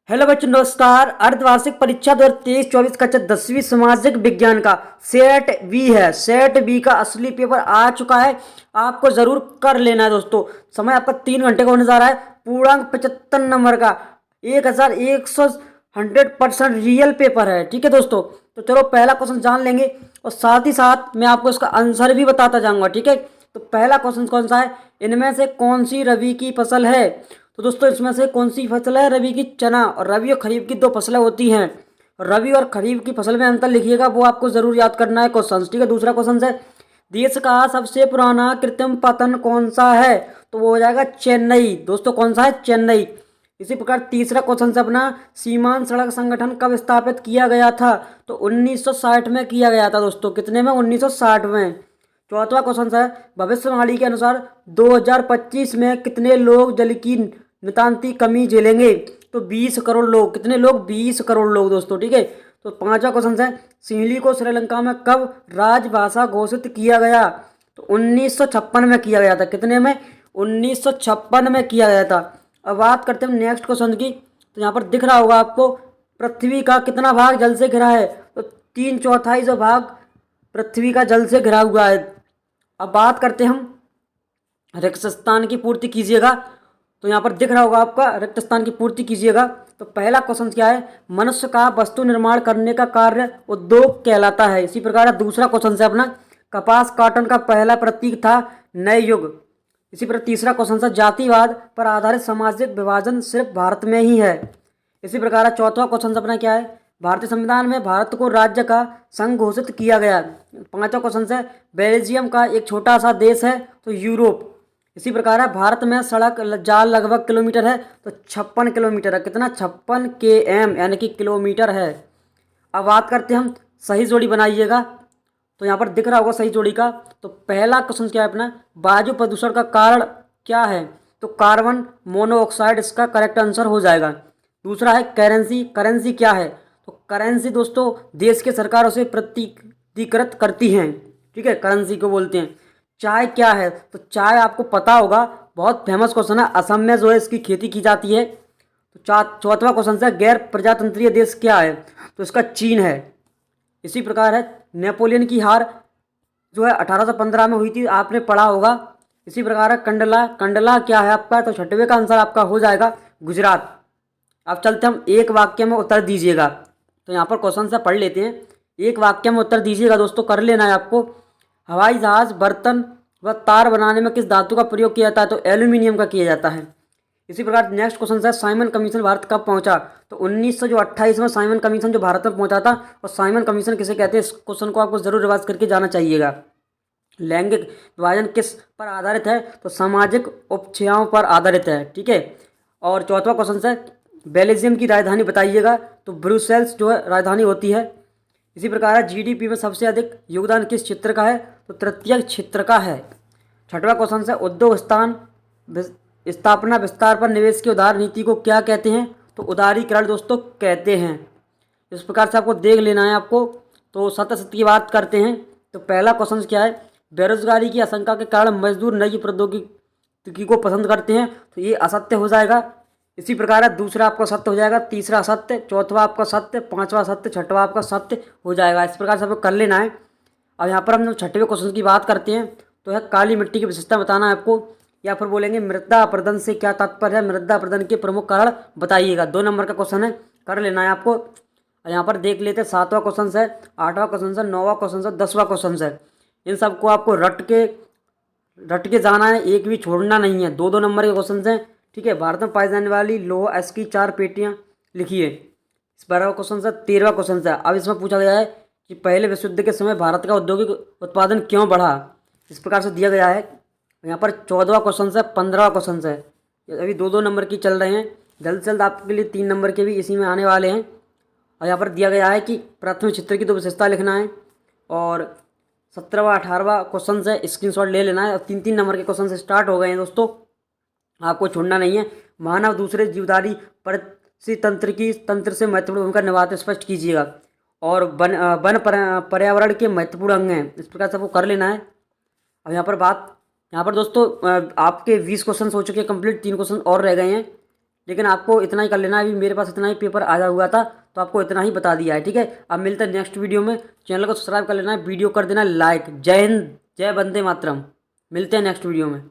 Hello बच्चों, नमस्कार। अर्धवार्षिक परीक्षा 2023-24 कक्षा 10वीं सामाजिक विज्ञान का सेट बी है। सेट बी का असली पेपर आ चुका है, आपको जरूर कर लेना है दोस्तों। समय आपका 3 घंटे का होने जा रहा है। पूर्णांक 75 नंबर का 1100 100% रियल पेपर है। ठीक है दोस्तों, तो चलो पहला क्वेश्चन जान लेंगे और साथ ही साथ मैं आपको इसका आंसर भी बताता जाऊंगा। ठीक है, तो पहला क्वेश्चन कौन सा है? इनमें से कौन सी रबी की फसल है? तो दोस्तों इसमें से कौन सी फसल है रबी की? चना। और रबी और खरीफ की दो फसलें होती हैं। रबी और खरीफ की फसल में अंतर लिखिएगा, वो आपको जरूर याद करना है क्वेश्चन। ठीक है, दूसरा क्वेश्चन है देश का सबसे पुराना कृत्रिम पतन कौन सा है? तो वो हो जाएगा चेन्नई। दोस्तों कौन सा है? चेन्नई। इसी प्रकार तीसरा क्वेश्चन से अपना सीमांत सड़क संगठन कब स्थापित किया गया था? तो 1960 में किया गया था दोस्तों। कितने में? 1960 में। चौथा क्वेश्चन है भविष्यवाणी के अनुसार 2025 में कितने लोग जल की नितांती कमी झेलेंगे? तो 20 करोड़ लोग। कितने लोग? 20 करोड़ लोग दोस्तों। ठीक है, तो पांचवा क्वेश्चन है सिंहली को श्रीलंका में कब राजभाषा घोषित किया गया? तो 1956 में किया गया था। कितने में? 1956 में किया गया था। अब बात करते हैं नेक्स्ट क्वेश्चन की। तो यहाँ पर दिख रहा होगा आपको, पृथ्वी का कितना भाग जल से घिरा है? तो 3/4 जो भाग पृथ्वी का जल से घिरा हुआ है। अब बात करते हैं हम रिक्त स्थान की पूर्ति कीजिएगा। तो यहाँ पर दिख रहा होगा आपका, रिक्त स्थान की पूर्ति कीजिएगा। तो पहला क्वेश्चन क्या है? मनुष्य का वस्तु निर्माण करने का कार्य उद्योग कहलाता है। इसी प्रकार दूसरा क्वेश्चन है अपना कपास कॉटन का पहला प्रतीक था नए युग। इसी प्रकार तीसरा क्वेश्चन है जातिवाद पर आधारित सामाजिक विभाजन सिर्फ भारत में ही है। इसी प्रकार चौथा क्वेश्चन अपना क्या है? भारतीय संविधान में भारत को राज्य का संघ घोषित किया गया। पांचवा क्वेश्चन है बेल्जियम का एक छोटा सा देश है तो यूरोप। इसी प्रकार है भारत में सड़क जाल लगभग किलोमीटर है तो 56 किलोमीटर है। कितना? 56 km यानी कि किलोमीटर है। अब बात करते हैं हम सही जोड़ी बनाइएगा। तो यहाँ पर दिख रहा होगा सही जोड़ी का। तो पहला क्वेश्चन क्या है अपना? वायु प्रदूषण का कारण क्या है? तो कार्बन मोनोऑक्साइड इसका करेक्ट आंसर हो जाएगा। दूसरा है करेंसी। करेंसी क्या है? तो करेंसी दोस्तों देश की सरकारों से प्रतीकृत करती हैं। ठीक है, करेंसी को बोलते हैं। चाय क्या है? तो चाय आपको पता होगा, बहुत फेमस क्वेश्चन है। असम में जो है इसकी खेती की जाती है। तो चौथा क्वेश्चन है गैर प्रजातंत्रीय देश क्या है? तो इसका चीन है। इसी प्रकार है नेपोलियन की हार जो है 1815 में हुई थी, आपने पढ़ा होगा। इसी प्रकार है कंडला। कंडला क्या है आपका? तो छठवें का आंसर आपका हो जाएगा गुजरात। अब चलते हम एक वाक्य में उत्तर दीजिएगा। तो यहाँ पर क्वेश्चन से पढ़ लेते हैं, एक वाक्य में उत्तर दीजिएगा दोस्तों, कर लेना है आपको। हवाई जहाज बर्तन व तार बनाने में किस धातु का प्रयोग किया जाता है? तो एल्यूमिनियम का किया जाता है। इसी प्रकार नेक्स्ट क्वेश्चन है साइमन कमीशन भारत कब पहुंचा? तो 1928 में साइमन कमीशन जो भारत में पहुंचा था। और साइमन कमीशन किसे कहते हैं? इस क्वेश्चन को आपको जरूर रिवाइज करके जाना चाहिएगा। लैंगिक विभाजन किस पर आधारित है? तो सामाजिक उपक्षाओं पर आधारित है। ठीक है, और चौथा क्वेश्चन है बेल्जियम की राजधानी बताइएगा। तो ब्रुसेल्स जो है राजधानी होती है। इसी प्रकार है जीडीपी में सबसे अधिक योगदान किस क्षेत्र का है? तो तृतीय क्षेत्र का है। छठवां क्वेश्चन है उद्योग स्थापना विस्तार पर निवेश की उदार नीति को क्या कहते हैं? तो उदारीकरण दोस्तों कहते हैं। इस प्रकार से आपको देख लेना है आपको। तो सत्य सत्य की बात करते हैं। तो पहला क्वेश्चन क्या है? बेरोजगारी की आशंका के कारण मजदूर नई प्रौद्योगिकी को पसंद करते हैं, तो ये असत्य हो जाएगा। इसी प्रकार है दूसरा आपका सत्य हो जाएगा, तीसरा सत्य, चौथा आपका सत्य, पांचवा सत्य, छठवा आपका सत्य हो जाएगा। इस प्रकार से आपको कर लेना है। अब यहाँ पर हम छठवें क्वेश्चन की बात करते हैं। तो है काली मिट्टी की विशेषता बताना है आपको, या फिर बोलेंगे मृदा अपरदन से क्या तात्पर्य है? मृदा अपरदन के प्रमुख कारण बताइएगा। 2 नंबर का क्वेश्चन है, कर लेना है आपको। यहाँ पर देख लेते हैं 7वां क्वेश्चन है, 8वां क्वेश्चन है, 9वां क्वेश्चन है, 10वां क्वेश्चन है। इन सबको आपको रट के जाना है, एक भी छोड़ना नहीं है। 2-2 नंबर के क्वेश्चन हैं। ठीक है, भारत में पाई जाने वाली लोह एस की 4 पेटियाँ लिखिए। इस 12वां क्वेश्चन है। 13वां क्वेश्चन है, अब इसमें पूछा गया है कि पहले विश्व युद्ध के समय भारत का औद्योगिक उत्पादन क्यों बढ़ा? इस प्रकार से दिया गया है। यहाँ पर 14वां क्वेश्चन है, 15वां क्वेश्चन है। अभी 2-2 नंबर की चल रहे हैं। जल्द से जल्द आपके लिए 3 नंबर के भी इसी में आने वाले हैं। और यहाँ पर दिया गया है कि प्राथमिक क्षेत्र की 2 विशेषता लिखना है। और 17वां 18वां क्वेश्चन है, स्क्रीनशॉट ले लेना है। और 3-3 नंबर के क्वेश्चन से स्टार्ट हो गए हैं दोस्तों, आपको छोड़ना नहीं है। मानव दूसरे जीवधारी परितंत्र की तंत्र से महत्वपूर्ण भूमिका निभाते स्पष्ट कीजिएगा। और वन पर्यावरण के महत्वपूर्ण अंग हैं। इस प्रकार से आपको कर लेना है। अब यहाँ पर दोस्तों आपके 20 क्वेश्चन हो चुके हैं कंप्लीट, 3 क्वेश्चन और रह गए हैं। लेकिन आपको इतना ही कर लेना है। अभी मेरे पास इतना ही पेपर आया हुआ था तो आपको इतना ही बता दिया है, ठीक है। अब मिलते हैं नेक्स्ट वीडियो में। चैनल को सब्सक्राइब कर लेना है, वीडियो कर देना लाइक। जय हिंद, जय वंदे मातरम। मिलते हैं नेक्स्ट वीडियो में।